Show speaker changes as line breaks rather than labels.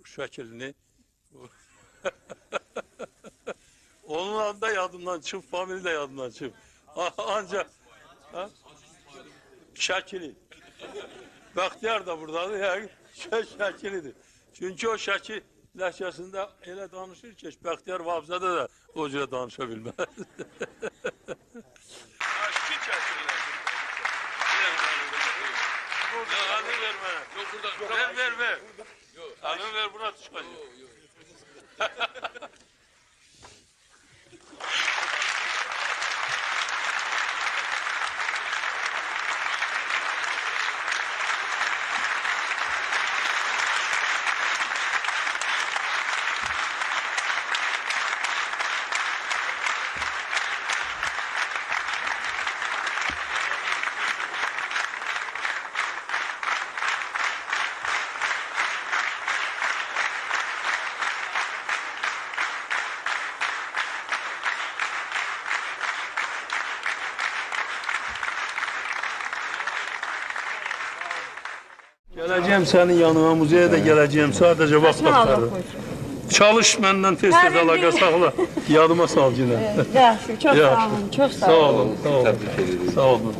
şəklini. Onun adı da yadımdan çıxıb, famili də yadımdan çıxıb. Ancaq şəkili. Bəxtiyar da buradadır, şəkilidir. Çünki o şəkil ləhcəsində elə danışır ki, Bəxtiyar Vahabzadə də o cürə danışa bilməz. Aşkı şəkillər. Əlini ver mənə. Ver. Əlini ver, buna çıxacaq. Gələcəyəm sənin yanına, muzeyə də gələcəyəm, sadəcə vaxt axtarırım. Çalış məndən tez-tez əlaqə saxla, yadıma sal yenə.
Yaxşı, çox sağ olun, çox sağ olun.
Sağ olun.